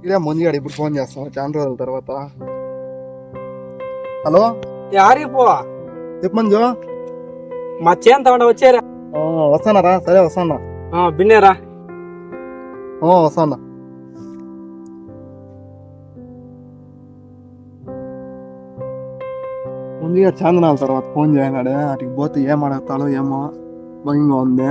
ఇదే ముందుగాడు ఇప్పుడు ఫోన్ చేస్తాం చాలా రోజుల తర్వాత. హలో యారిపో చెప్పు మంజు. మా చేంత వచ్చారా? వస్తానరా. సరే వస్తానా. బిన్నేరా. వస్తానా. ముందుగా చాందనాల తర్వాత ఫోన్ చేయనాడు. అటుకి పోతే ఏం అడుగుతాడో ఏమో భయంగా ఉంది.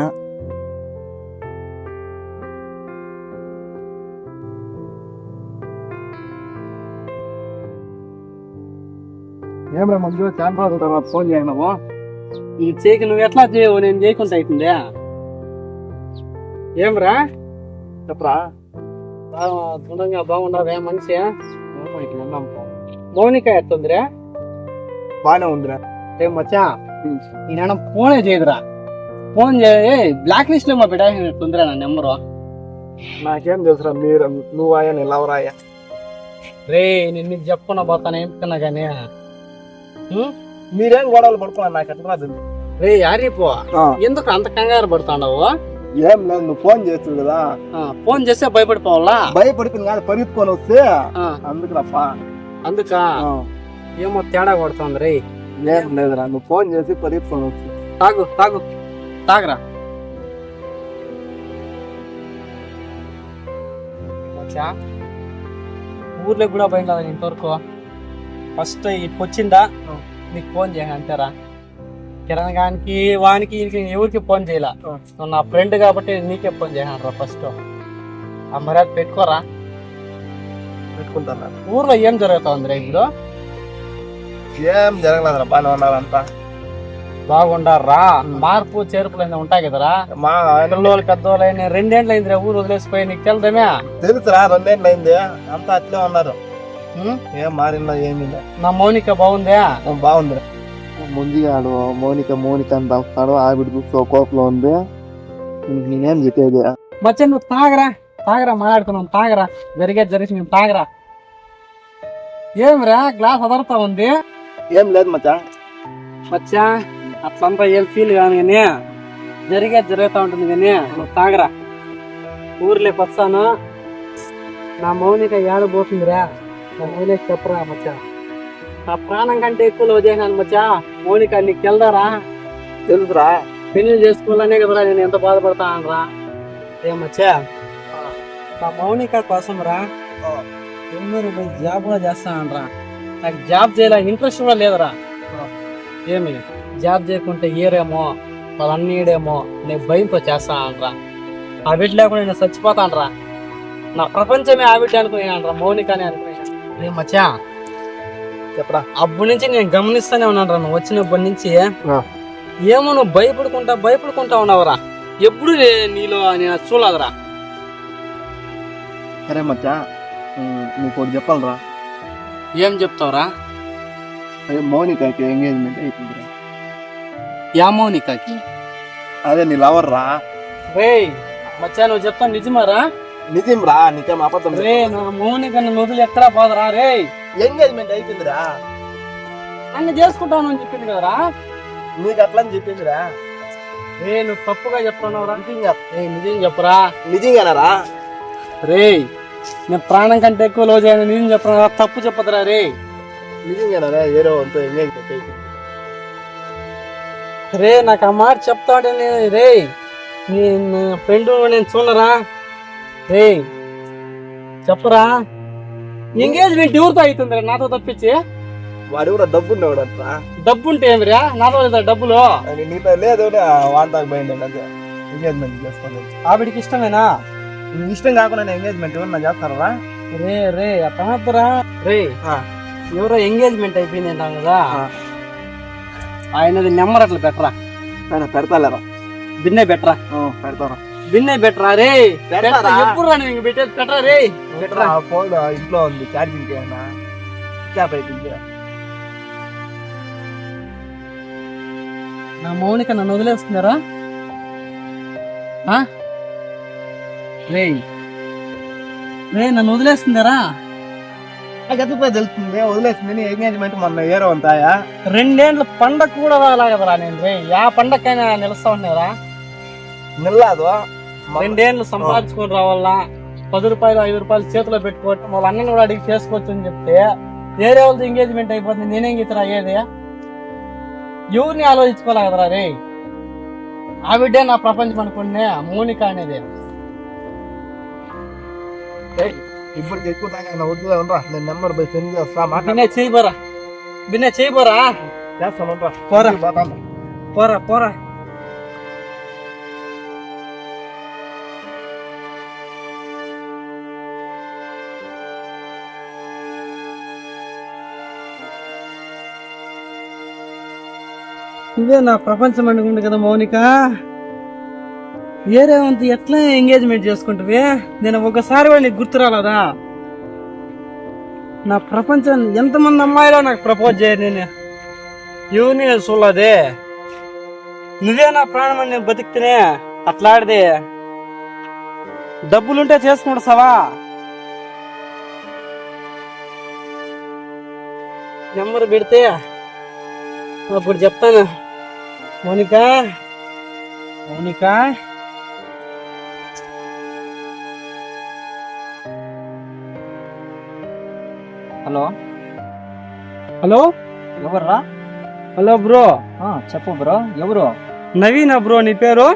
ఏమ్రా మంజు చాలా రోజుల తర్వాత ఫోన్ చేయనావు. ఈ చేకి నువ్వు ఎట్లా చేయవు, నేను చేయకుండా అవుతుందే. ఏమ్రా చెప్పరా. దృఢంగా బాగుండవే మనిషి? మౌనిక ఎట్టుందిరా? బాగానే ఉందిరా. ఏం మచ్చా ఈయన ఫోనే చేయదురా. ఫోన్ చేయి బ్లాక్ లిస్ట్ లో మా పెట్టాల్సిందిరా నా నెంబరు. నాకేం తెలుసురా, మీరు నువ్వాయా నేను లవరాయా. రే నేను నీకు చెప్పుకున్నా పోతాను ఏమికన్నా కానీ. మీరేం గొడవలు పడుకున్నా నాకు ఎట్లా తెలుసు. రే యారిపో ఎందుకు అంత కంగారు పడుతున్నావు? ఏం లేదు, నువ్వు ఫోన్ చేస్తావు కదా. ఫోన్ చేస్తే భయపడిపోవాలా? భయపడుతుంది కాదు, పరిగెత్తుకొని వస్తే అందుకు రప్ప. అందుకా ఏమో తేడా కొడుతుంది రే. ఏం లేదురా, నువ్వు ఫోన్ చేసి పరిగెత్తుకొని వచ్చి తాగు తాగు తాగరా. ఊర్లోకి కూడా పోయిన కదా ఇంతవరకు. ఫస్ట్ ఇప్పుడు వచ్చిందా నీకు ఫోన్ చేయాలి అంటారా? కిరణ్ గానికి వానికి ఎవరికి ఫోన్ చేయాల. నువ్వు నా ఫ్రెండ్ కాబట్టి నీకే ఫోన్ చేయాలరా. ఫస్ట్ ఆ మర్యాద పెట్టుకోరా. పెట్టుకుంటాను. ఊర్లో ఏం జరుగుతుందిరా ఇప్పుడు? ఏం జరగలేదురా, బాగానే ఉన్నారంతా. బాగుండారా? మార్పు చేర్పులు అయినా ఉంటాయి కదరా. మా పిల్లలు పెద్దోళ్ళు అయినా 2 ఏళ్ళు అయిందిరా ఊరు వదిలేసిపోయి. నీకు తెలుదమే? తెలుసురా, 2 ఏళ్ళు అయింది. అంతా అట్లే ఉన్నారు. ఏం మారిందా ఏమి. నా మౌనిక బాగుందా? బాగుందిరా. ముందుగాడు మౌనిక అని రాస్తాడు. ఆవిడ చూస్తే కోపంలో ఉంది. నేనేం చెప్పేది. మచ్చ నువ్వు తాగరా తాగరా మాట్లాడుకున్నాం. తాగరా జరిగేది మేము తాగరా. ఏమిరా గ్లాస్ అదరుతా ఉంది? ఏం లేదు మచ్చా. మచ్చా అట్లంతా ఏం ఫీల్ కాను కానీ జరిగేది జరుగుతూ ఉంటుంది కానీ నువ్వు తాగరా. ఊర్లోకి వస్తాను. నా మౌనిక ఏడబోతుందిరా. నా మౌనిక చెప్పరా మచ్చా. నా ప్రాణం కంటే ఎక్కువ వదిలేనాను మచ్చా. మౌనిక నీకు తెల్దారా? తెలుసురా. పెళ్లి చేసుకోవాలనే కదరా నేను ఎంత బాధపడతానరా. ఏమచ్చా నా మౌనిక కోసం రా ఎన్నూరు జాబ్ కూడా చేస్తానరా. నాకు జాబ్ చేయాల ఇంట్రెస్ట్ కూడా లేదురా. ఏమి జాబ్ చేయకుంటే ఏరేమో వాళ్ళన్నీడేమో నేను భయంతో చేస్తానరా. ఆ బిడ్డ లేకుండా నేను చచ్చిపోతానరా. నా ప్రపంచమే ఆ బిడ్డ అనుకున్నానరా, మౌనికనే అనుకున్నాను. మచ్చా చెప్పరా. అప్పటి నుంచి నేను గమనిస్తూనే ఉన్నాను రా. నువ్వు వచ్చినప్పటి నుంచి ఏమో నువ్వు భయపడుకుంటా ఉన్నావురా. ఎప్పుడు నీలో నేను చూడలేదురా. సరే మచ్చా, నీకు ఒకటి చెప్పాలరా. ఏం చెప్తావురా? అదే మౌనికకి ఎంగేజ్మెంట్ అయిపోయిందిరా. యా మౌనికకి? అదే నీ లవర్ రా. రే మచ్చా నువ్వు చెప్తాను నిజమారా? నిజం రా, నీకేం అబద్ధం. రే నా మౌనిక వదిలి ఎక్కడా పోదరా. రే ఎంగేజ్మెంట్ అయిపోయిందిరా. అన్న చేసుకుంటాను అని చెప్పింది కదరా. నీకు అట్లా అని చెప్పిందిరా. రే నువ్వు తప్పుగా చెప్తున్నావురా. నిజం చెప్పరా. నిజంగానరా? రే నేను ప్రాణం కంటే ఎక్కువ లోజైన నిజం చెప్పరా. తప్పు చెప్పదురా. రే నిజంగానరా? ఏరో అంతా ఎంగేజ్మెంట్ అయిపోయింది. రే నాకు ఆ మాట చెప్తాడే. రే నేను ఫ్రెండ్ నేను చూడరా. రే చెప్పరా. ఎంగేజ్మెంట్ ఎవరితో అవుతుందిరా నాతో తప్పించి? వాడు కూడా డబ్బు ఉండేవాడంటరా. డబ్బు ఉంటే ఏమిరా నాతో లేదా డబ్బులు? నీతో లేదు, వాంతాకు పోయిందండి. అదే ఎంగేజ్మెంట్ చేసుకోండి. ఆవిడికి ఇష్టమేనా? ఇష్టం కాకుండా ఎంగేజ్మెంట్ ఎవరన్నా చేస్తారా? రే రే అతరా. రే ఎవరో ఎంగేజ్మెంట్ అయిపోయింది అంటాం కదా, ఆయనది నెంబర్ అట్లా పెట్టరా. పెడతాలేరా. బిన్నే పెట్టరా. పెడతారా. బిన్నే పెట్టరా. రే ఎప్పుడు రా నువ్వు పెట్టేది? పెట్టరా. రే ఫోన్ ఇంట్లో ఉంది, ఛార్జింగ్ చేయనా క్యాప్ అయిపోయింది. నా మౌనిక నన్ను వదిలేస్తున్నారా? రే రే నన్ను వదిలేస్తున్నారా? ఎదుగుతా తెలుస్తుంది వదిలేస్తుంది. ఎంగేజ్మెంట్ మొన్న ఏరో అంతాయా 2 ఏళ్ళ పండగ కూడా రాగదరా. నేను రే యా పండగకైనా నిలుస్తా ఉన్నారా? నిల్లాదు. 2 ఏళ్ళు సంపాదించుకొని రావాలా, రూపాయలు 5 రూపాయలు చేతిలో పెట్టుకోవటం వాళ్ళ అన్నని కూడా అడిగి చేసుకోవచ్చు అని చెప్తే వేరే వాళ్ళతో ఎంగేజ్మెంట్ అయిపోతుంది. నేనేం గీతరా అయ్యేది? ఎవరిని ఆలోచించుకోలే కదరా రే. ఆ బిడ్డే నా ప్రపంచం అనుకునే మౌనిక అనేది. ఇప్పటికి ఎక్కువ వద్దులే ఉండరా, నేను నెంబర్ పోయి సెండ్ చేస్తా. బిన్నే చేయబోరా చేస్తాను ఉండరా. పోరా పోరా. ఇదే నా ప్రపంచం అనుకుంటు కదా మౌనిక. వేరే వంతు ఎట్లా ఎంగేజ్మెంట్ చేసుకుంటువి? నేను ఒకసారి కూడా నీకు గుర్తు రాలేదా? నా ప్రపంచం ఎంతమంది అమ్మాయిలో నాకు ప్రపోజ్ చేయరు. నేను ఎవరిని చూడలేదే. నువ్వే నా ప్రాణం అని నేను బతికితేనే అట్లాడితే డబ్బులుంటే చేసుకుంటావా? నెంబర్ పెడితే అప్పుడు చెప్తాను. మౌనిక మౌనిక హలో హలో ఎవర్రా? Hello bro. చెప్పు బ్రో. ఎవరు? నవీనా బ్రో నీ పేరు?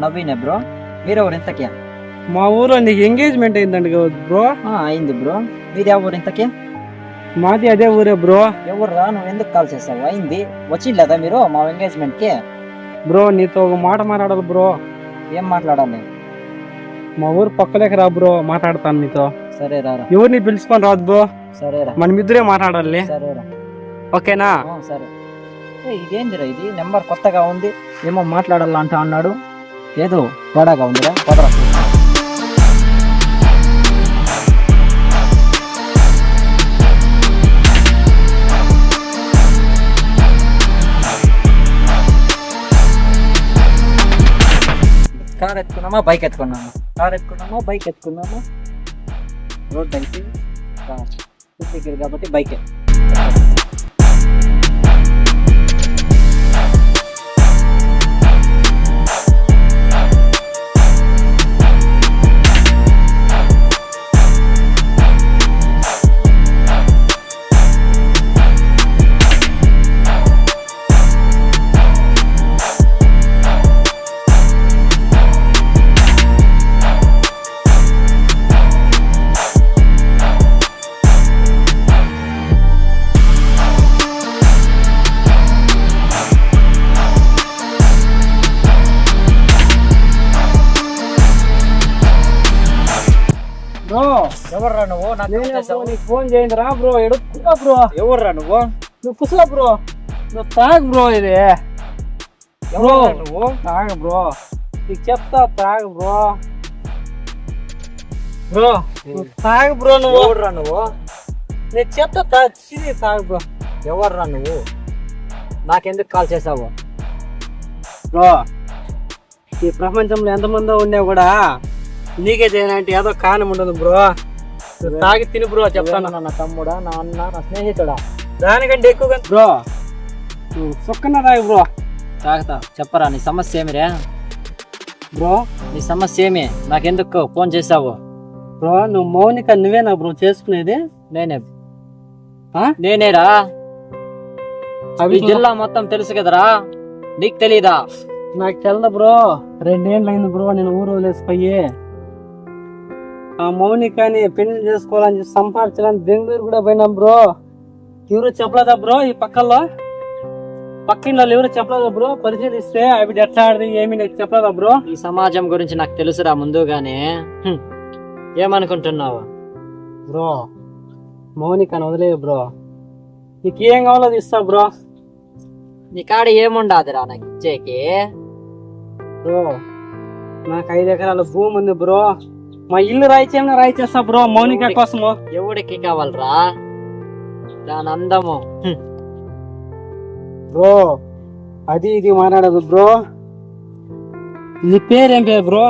నవీనే బ్రో. మీరెవరు ఇంతకీ? మా ఊరు నీకు ఎంగేజ్మెంట్ అయిందండి కదా బ్రో. అయింది బ్రో. మీది ఎవరు ఇంతకీ? మాది అదే ఊరే బ్రో. ఎవర్రా? నువ్వు ఎందుకు కాల్ చేసావు? అయింది వచ్చిందా మీరు మా ఎంగేజ్మెంట్ కి? బ్రో నీతో ఒక మాట మాట్లాడాలి బ్రో. ఏం మాట్లాడాలి? మా ఊరు పక్కలేక రా బ్రో, మాట్లాడతాను నీతో. సరే రారా. ఎవరిని పిలుచుకొని రాదు బ్రో. సరేరా. మనమిద్దరే మాట్లాడాలి. సరేరా. ఓకేనా? సరే. ఇదేందిరా ఇది? నెంబర్ కొత్తగా ఉంది, ఏమో మాట్లాడాలంట అన్నాడు. ఏదో తేడాగా ఉందిరా. కొడరా. కార్ ఎత్తుకున్నామా బైక్ ఎత్తుకున్నామా? కార్ ఎత్తుకున్నామా బైక్ ఎత్తుకున్నామా? రోడ్ అయితే దగ్గర కాబట్టి బైక్. బ్రో ఎవర్రా నువ్వు? నాకు ఫోన్ చేయండి రా బ్రో. ఎడుకున్నా బ్రో. ఎవర్రా నువ్వు? నువ్వు కుసా బ్రో. నువ్వు తాగు బ్రో. ఇది బ్రో నువ్వు తాగు బ్రో. నీకు చెప్తా తాగు బ్రో. బ్రో నువ్వు తాగు బ్రో. నువ్వు ఎవర్రా నువ్వు? నేను చెప్తా తాగు బ్రో. ఎవర్రా నువ్వు? నాకెందుకు కాల్ చేసావు? బ్రో ఈ ప్రపంచంలో ఎంతమందో ఉన్నా కూడా నీకే చేయనంటే ఏదో కారణం ఉండదు బ్రో. తాగి తిని బ్రో. చెప్తాను. నా తమ్ముడా, నా అన్న, నా స్నేహితుడా? దానికంటే ఎక్కువగా బ్రో నువ్వు సుక్కన తాగి బ్రో. తాగుతా. చెప్పరా నీ సమస్య ఏమిరా? బ్రో నీ సమస్య ఏమి? నాకెందుకు ఫోన్ చేసావు? బ్రో నువ్వు మౌనిక నువ్వేనా బ్రో చేసుకునేది? నేనేరా. ఈ జిల్లా మొత్తం తెలుసు కదరా, నీకు తెలీదా? నాకు తెలదు బ్రో. 2 ఏళ్ళు అయింది బ్రో నేను ఊరు వదిలేసిపోయి. ఆ మౌనికని పెళ్లి చేసుకోవాలని సంపాదించడానికి బెంగళూరు కూడా పోయినాం బ్రో. ఎవరు చెప్పలేదా బ్రో? ఈ పక్కింట్లో ఎవరు చెప్పలేదా బ్రో? పరిశీలిస్తే అవి ఎట్లా ఆడది ఏమి నీకు చెప్పలేదా బ్రో? ఈ సమాజం గురించి నాకు తెలుసురా ముందుగానే. ఏమనుకుంటున్నావు బ్రో? మౌనికని వదిలే బ్రో. నీకు ఏం కావాలో అది ఇస్తా బ్రో. నీ కాడ ఏముండాదిరా నాకు ఇచ్చేకి? బ్రో నాకు 5 ఎకరాల భూమి ఉంది బ్రో. మా ఇల్లు రాయిచేస్తా బ్రో మౌనిక కోసము. ఎవడికి కావాలరా దాని అందము? బ్రో అది ఇది మాట్లాడదు బ్రో. నీ పేరేం పేరు బ్రో?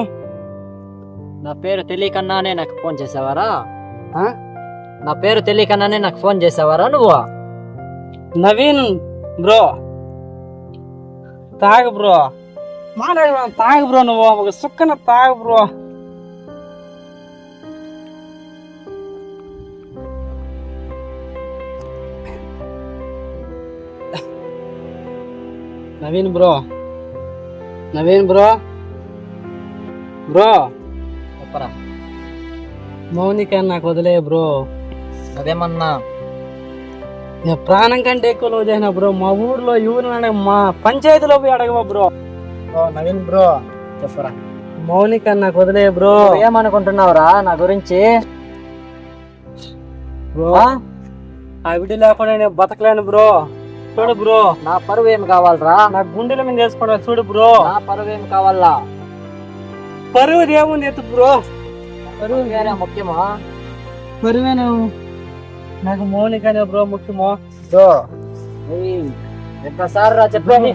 నా పేరు తెలియకన్నానే నాకు ఫోన్ చేసావారా? నా పేరు తెలియకన్నానే నాకు ఫోన్ చేసావారా నువ్వు? నవీన్ బ్రో. తాగు బ్రో. మాట్లాడు తాగు బ్రో. నువ్వు ఒక సుక్కన తాగు bro. Naveen bro, Naveen bro, bro చెప్పరా. మౌనిక నాకు వదిలే బ్రో. అదేమన్నా నేను ప్రాణం కంటే ఎక్కువ లవ్ చేసిన బ్రో. మా ఊర్లో ఎవరు మా పంచాయతీలో పోయి అడగవా బ్రో. నవీన్ బ్రో చెప్పరా. మౌనిక నాకు వదిలే బ్రో. ఏమనుకుంటున్నావురా నా గురించి? బ్రో ఆ విడి లేకుండా నేను బతకలేను బ్రో. చూడు బ్రో, నా పరువు ఏమి కావాలరా? నా గుండెల మీద వేసుకోవడం చూడు బ్రో. నా పరువు ఏమి కావాలా? పరువు ఏముంది ఎత్తు బ్రో. పరువు వేరే ముఖ్యమా? పరువేను నాకు మౌనికనే బ్రో ముఖ్యమో. బ్రో ఎంతసారి రా చెప్పేది?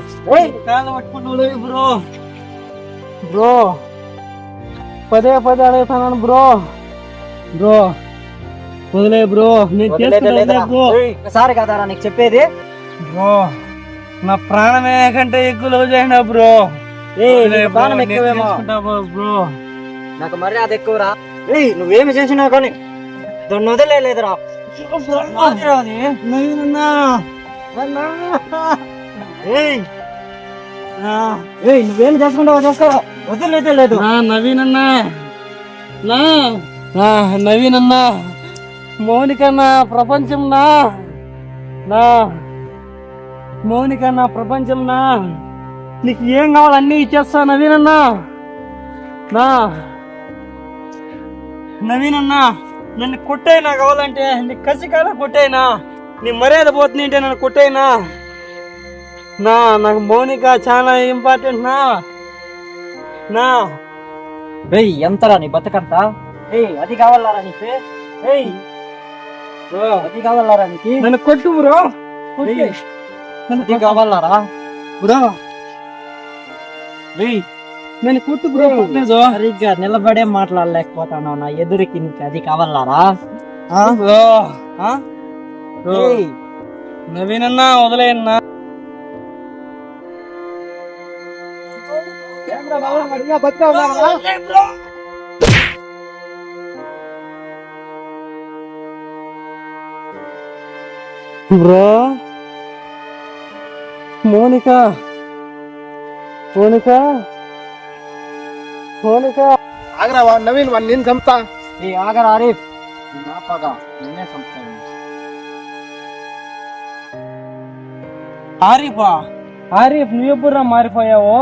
కాళ్ళు పట్టుకున్నాడు బ్రో. బ్రో పదే పదే అడుగుతున్నాను బ్రో. బ్రో వదిలే బ్రో. నేను చేసుకుంటా బ్రో. ఒకసారి కదారా నీకు చెప్పేది? బ్రో నా ప్రాణమే కంటే ఎక్కువ లవ్ చేసిన బ్రో. ప్రాణం ఎక్కువేమో. బ్రో నాకు మర్యాద ఎక్కువరా. నువ్వేమి చేసినా కానీ దాన్ని వదిలేదురా. నువ్వేం చేసుకుంటావో చేసుకో, వదిలేదే లేదు. నవీన్ అన్నా, నవీన్ అన్నా, మౌనికన్నా ప్రపంచం నా మౌనికన్నా ప్రపంచం నీకు ఏం కావాలి అన్నీ ఇచ్చేస్తా నవీన్ అన్నా. నవీన్ అన్నా నన్ను కొట్టైనా కావాలంటే నీ కసి కాదా కొట్టైనా, నీ మర్యాద పోతుంది అంటే నన్ను కొట్టైనా. నాకు మౌనిక చాలా ఇంపార్టెంట్ నా. ఎంతరా నీ బతకంతా? అది కావాలరా నీకు? అది కావాలరా నీకు? నన్ను కొట్టు బ్రో. అది కావాలరా బ్రో? నేను కొట్టు బ్రో. సరిగ్గా నిలబడే మాట్లాడలేకపోతాను నా ఎదురుకి. నీకు అది కావాలరా? నవీన్ అన్నా వదిలేయన్నా. బ్రో మౌనిక ఆగరా నవీన్ వాడిని నేను చంపుతా. ఆగరా ఆరిఫ్, నా పగ నిన్నే చంపుతాను. ఆరిఫ్ నువ్వు ఎప్పుడురా మారిపోయావు?